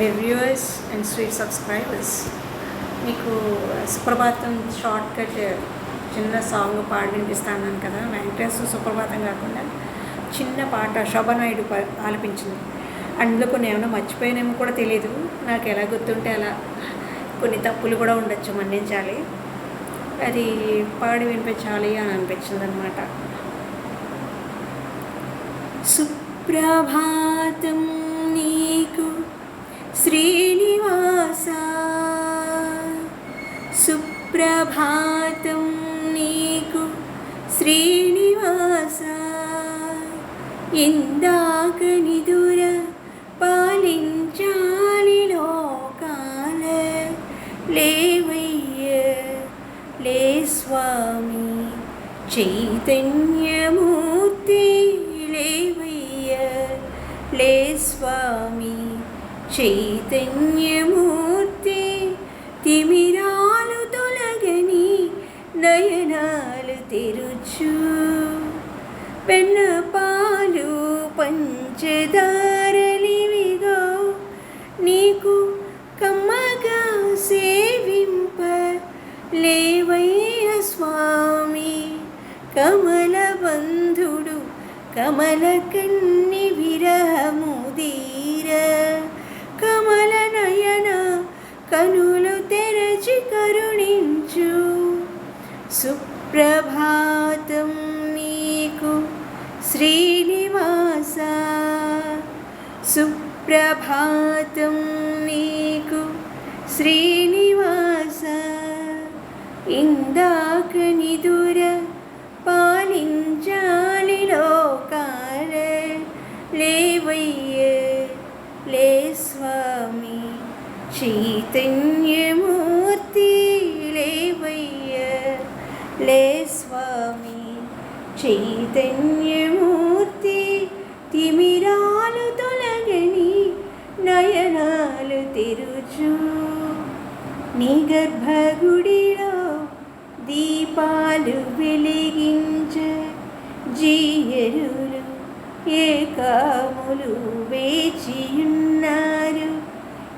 dear viewers and sweet subscribers, మీకు సుప్రభాతం short cut చిన్న song పాడి వినిపిస్తాను కదా. వెంకటేశ్వర సుప్రభాతం కాకుండా చిన్న పాట శోభనాయుడు ఆలపించింది. అందులో కొన్ని ఏమైనా మర్చిపోయినేమో కూడా తెలియదు, నాకు ఎలా గుర్తుంటే అలా, కొన్ని తప్పులు కూడా ఉండొచ్చు, మన్నించాలి. అది పాడి వినిపించాలి అని అనిపించింది అనమాట. సుప్రభాతం నీకు శ్రీనివాస, సుప్రభాతం నీకు శ్రీనివాస, ఇందాక నిదుర పాలించాలి లోకాల, లేవయ్య లే స్వామి చైతన్యమూర్తి, లేవయ్య లే స్వామి చైతన్యమూర్తి, తిమిరాలు తొలగని నయనాలు తెరుచు, పెన్నపాలు పంచదారలివిగో నీకు కమ్మగా సేవింప, లేవయ్య స్వామి కమల బంధుడు, కమల కన్ని విరహముదీర, కమల నయన కనులు తెరచి కరుణించు, సుప్రభాతం నీకు శ్రీనివాస, సుప్రభాతం నీకు శ్రీనివాస, ఇందాక నిదుర పాలించాలి లోకాల, లేవయ్య లే స్వామి చైతన్యమూర్తి, లేవయ్య లే స్వామి చైతన్యమూర్తి, తిమిరాలు తొలగని నయనాలు తెరుచు, నీ గర్భగుడిలో దీపాలు వెలిగించ, జీయరులు ఏకాములు వేచియున్నారు,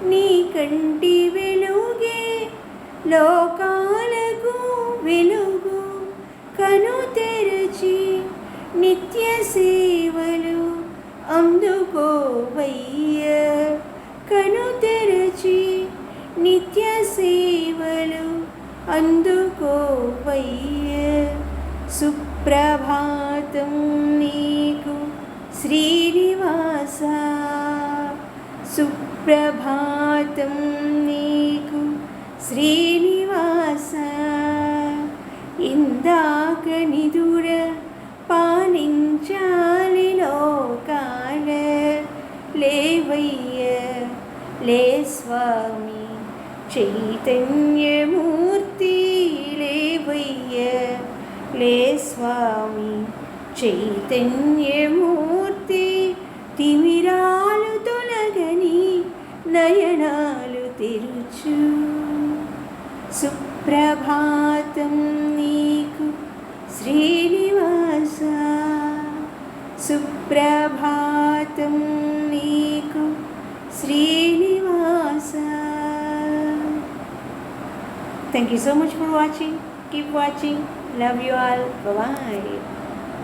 నీ కంటి వెలుగే లోకాలకు వెలుగు, కను తెరచి నిత్య సేవలు అందుకోవయ్య, కను తెరచి నిత్య సేవలు అందుకోవయ్య, సుప్రభాతం నీకు శ్రీనివాస, సుప్రభాతం నీకు శ్రీనివాస, ఇందాక నిదుర పాలించాలి లోకాల, లేవయ్య లే స్వామి చైతన్యమూర్తి, లేవయ్య లే స్వామి చైతన్యమూర్తి, తిమిరాలు తొలగని నయనాలు తెరుచు, సుప్రభాతం నీకు శ్రీనివాస, సుప్రభాతం నీకు Srinivasa. Thank you so much for watching. Keep watching. Love you all. Bye-bye.